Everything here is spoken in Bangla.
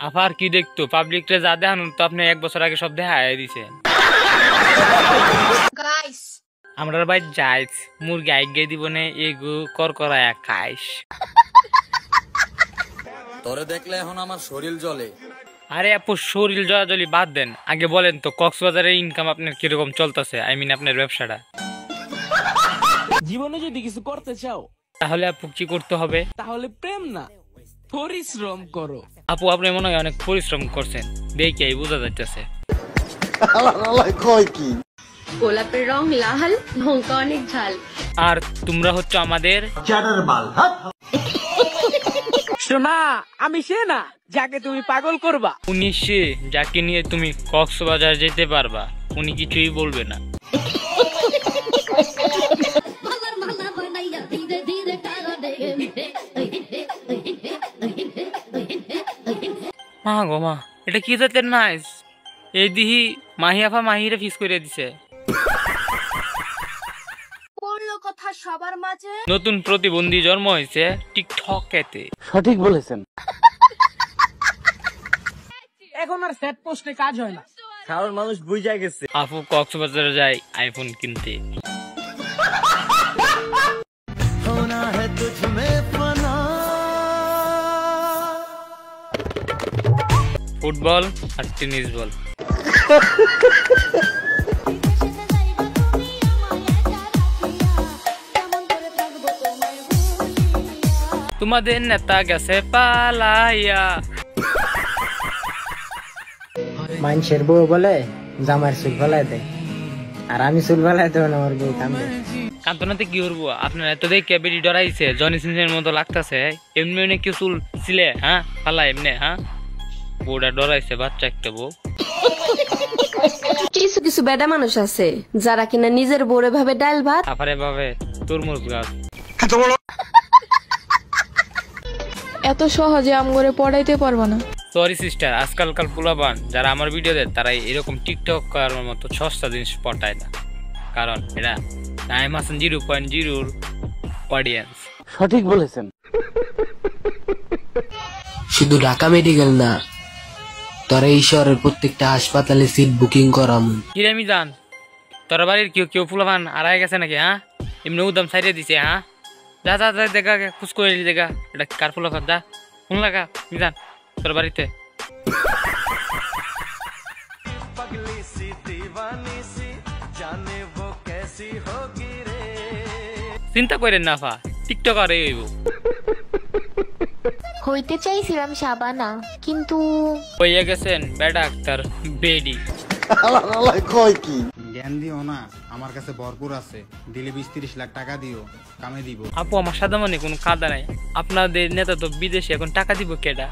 আফার কি দেখতো পাবলিকরে যা দেখানো তো আপনি 1 বছর আগে সব দেখায় দিছেন। গাইস আমরা ভাই যাইছ মুরগি আইগে দিব না এগু করকরায়া খাইস। তোরে দেখলে এখন আমার শরীর জ্বলে। আরে আপু শরীর জলাজলি বাদ দেন, আগে বলেন তো কক্সবাজারের ইনকাম আপনার কিরকম চলতেছে, আই মিন আপনার ব্যবসাটা। জীবনে যদি কিছু করতে চাও তাহলে আপু কি করতে হবে? তাহলে প্রেম না পরিশ্রম করো। আপু আপনি মনে হয় অনেক পরিশ্রম করছেন, দেখি বোঝা যাইতেছে। গোলাপের রং লাল, লঙ্কা অনেক ঝাল। আর তোমরা হচ্ছে আমাদের শোনা, আমি সে না যাকে তুমি পাগল করবা। উনি সে যাকে নিয়ে তুমি কক্সবাজার যেতে পারবা, উনি কিছুই বলবে না। মা গো মা, এটা কি জাতের নাইস? এই দিহি মাহিয়াফা মাহিরে ফিস করে দিছে। পড়লো কথা সবার মাঝে। নতুন প্রতিবন্ধী জন্ম হয়েছে টিকটকেতে। সঠিক বলেছেন। এখন আর সেট পোস্টে কাজ হয় না, কারণ মানুষ বুঝা গেছে। আপু কক্সবাজারে যায় আইফোন কিনতে। ফুটবল আর টেনিস বল। তোমাদের নেতা গেছে পালাইয়া। মানুষের বউ বলে জামার চুল ফেলাই দেয়, আর আমি চুল ফেলাই দেবো না, আমার বউ কান্দে। কান্তনাতে কি করবো, আপনার এত দেখে বেটি ডরাইছে, জনি সিনের মতো লাগতেছে। এমনি এমনি কেউ চুল ছিলে? হ্যাঁ ফালা এমনি, হ্যাঁ বউটা ডরাইছে, বাচ্চা একটা বউ। কিছু কিছু বেডা মানুষ আছে যারা কিনা নিজের বউরে ভাবে ডাল ভাত, আফারে ভাবে তরমুজ গাছ। এত সহজে আমগরে পড়াইতে পারবো না। সরি সিস্টার, আজকালকার পোলাপান যারা আমার ভিডিও দেয় তারা এরকম টিকটক করার মতো সস্তা জিনিস পটায় না, কারণ এটা টাইম আছেন 0.0 অডিয়েন্স। সঠিক বলেছেন। শুধু ঢাকা মেডিকেল না, তোরা এই শহরের প্রত্যেকটা হাসপাতালে সিট বুকিং করাম। কিরামি জান, তোর বাড়ির কেউ কেউ পোলাপান আড়াই গেছে নাকি? হ্যাঁ এমনি উদাম ছাড়িয়ে দিছে। হ্যাঁ যা যা যা দেখা খুশ করে দেখা, এটা কার পোলাপান, যা ফোন লাগা মিজান তোর বাড়িতে। চিন্তা করেন না ফা, টিকটক আর হইব। হইতে চাইছিলাম শাবানা, কিন্তু হইয়া গেছেন বেডা আক্তার বেডি। জ্ঞান দিও না, আমার কাছে ভরপুর আছে, দিলে 20-30 লাখ টাকা দিও, কামে দিব। আপু আমার সাদা মানে কোনো কাদা নাই, আপনাদের নেতা তো বিদেশে, এখন টাকা দিব কেডা?